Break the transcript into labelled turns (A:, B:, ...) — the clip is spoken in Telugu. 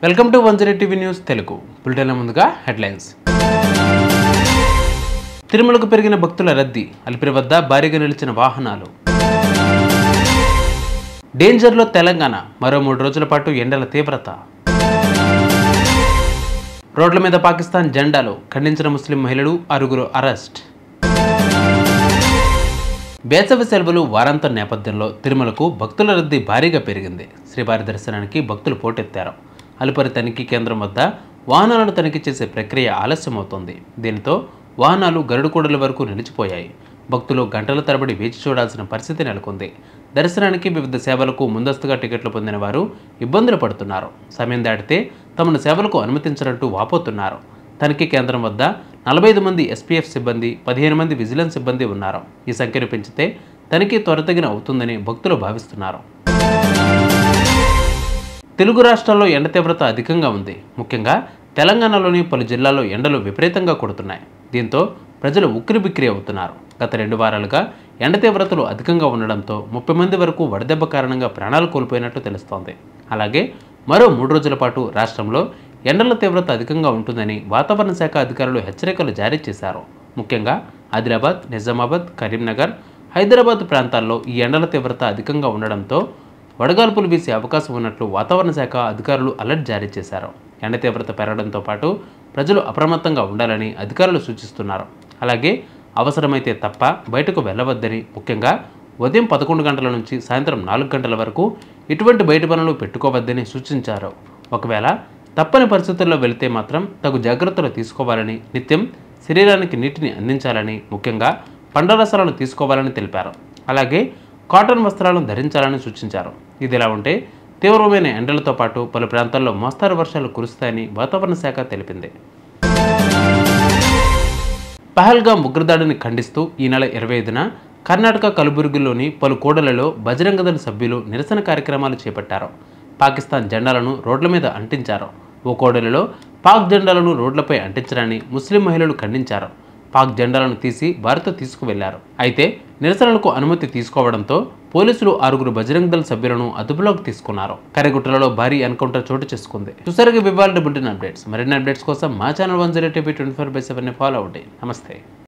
A: Welcome to 108 TV news Telugu. Bulletin ముందుగా హెడ్లైన్స్. తిరుమలకు పెరిగిన భక్తుల రద్దీ, అలిపిరి వద్ద భారీగా నిలిచిన వాహనాలు. డేంజర్లో తెలంగాణ, మరో 3 రోజుల పాటు ఎండల తీవ్రత. రోడ్ల మీద పాకిస్తాన్ జెండాలు, ఖండించిన ముస్లిం మహిళలు, 6 అరెస్ట్. వేసవి సెలవులు వారాంతం నేపథ్యంలో తిరుమలకు భక్తుల రద్దీ భారీగా పెరిగింది. శ్రీవారి దర్శనానికి భక్తులు పోటెత్తారు. అలిపిరి తనిఖీ కేంద్రం వద్ద వాహనాలను తనిఖీ చేసే ప్రక్రియ ఆలస్యమవుతోంది. దీంతో వాహనాలు గరుడుకూడల వరకు నిలిచిపోయాయి. భక్తులు గంటల తరబడి వేచి చూడాల్సిన పరిస్థితి నెలకొంది. దర్శనానికి వివిధ సేవలకు ముందస్తుగా టికెట్లు పొందిన వారు ఇబ్బందులు పడుతున్నారు. సమయం దాటితే తమను సేవలకు అనుమతించరంటూ వాపోతున్నారు. తనిఖీ కేంద్రం వద్ద 45 మంది ఎస్పీఎఫ్ సిబ్బంది, 15 మంది విజిలెన్స్ సిబ్బంది ఉన్నారు. ఈ సంఖ్యను పెంచితే తనిఖీ త్వరితగిన అవుతుందని భక్తులు భావిస్తున్నారు. తెలుగు రాష్ట్రాల్లో ఎండ తీవ్రత అధికంగా ఉంది. ముఖ్యంగా తెలంగాణలోని పలు జిల్లాల్లో ఎండలు విపరీతంగా కొడుతున్నాయి. దీంతో ప్రజలు ఉక్కిరిబిక్కిరి అవుతున్నారు. గత 2 వారాలుగా ఎండ తీవ్రతలు అధికంగా ఉండడంతో 30 మంది వరకు వడదెబ్బ కారణంగా ప్రాణాలు కోల్పోయినట్టు తెలుస్తోంది. అలాగే మరో 3 రోజుల పాటు రాష్ట్రంలో ఎండల తీవ్రత అధికంగా ఉంటుందని వాతావరణ శాఖ అధికారులు హెచ్చరికలు జారీ చేశారు. ముఖ్యంగా ఆదిలాబాద్, నిజామాబాద్, కరీంనగర్, హైదరాబాద్ ప్రాంతాల్లో ఈ ఎండల తీవ్రత అధికంగా ఉండడంతో వడగాల్పులు వీసే అవకాశం ఉన్నట్లు వాతావరణ శాఖ అధికారులు అలర్ట్ జారీ చేశారు. ఎండ తీవ్రత పెరగడంతో పాటు ప్రజలు అప్రమత్తంగా ఉండాలని అధికారులు సూచిస్తున్నారు. అలాగే అవసరమైతే తప్ప బయటకు వెళ్ళవద్దని, ముఖ్యంగా ఉదయం 11 గంటల నుంచి సాయంత్రం 4 గంటల వరకు ఇటువంటి బయట పనులు పెట్టుకోవద్దని సూచించారు. ఒకవేళ తప్పని పరిస్థితుల్లో వెళితే మాత్రం తగు జాగ్రత్తలు తీసుకోవాలని, నిత్యం శరీరానికి నీటిని అందించాలని, ముఖ్యంగా పండ్ల రసాలను తీసుకోవాలని తెలిపారు. అలాగే కాటన్ వస్త్రాలను ధరించాలని సూచించారు. ఇదిలా ఉంటే తీవ్రమైన ఎండలతో పాటు పలు ప్రాంతాల్లో మోస్తారు వర్షాలు కురుస్తాయని వాతావరణ శాఖ తెలిపింది. పహల్గాం ఉగ్రదాడిని ఖండిస్తూ ఈ నెల 25న కర్ణాటక కలబుర్గిలోని పలు కూడళ్లలో బజరంగ దళ సభ్యులు నిరసన కార్యక్రమాలు చేపట్టారు. పాకిస్తాన్ జెండాలను రోడ్ల మీద అంటించారు. ఓ కూడలిలో పాక్ జెండాలను రోడ్లపై అంటించడాన్ని ముస్లిం మహిళలు ఖండించారు. పాక్ జెండాలను తీసి భారత్ తీసుకువెళ్లారు. అయితే నిరసనలకు అనుమతి తీసుకోవడంతో పోలీసులు 6 బజరంగ దళ సభ్యులను అదుపులోకి తీసుకున్నారు. కరెగుట్టలలో భారీ ఎన్కౌంటర్ చోటు చేసుకుంది. చూసారుగా వివాళ బులెటిన్ అప్డేట్స్. మరిన్ని అప్డేట్స్ కోసం మా ఛానల్ 108 టీవీ 24/7 ఫాలో అవ్వండి. నమస్తే.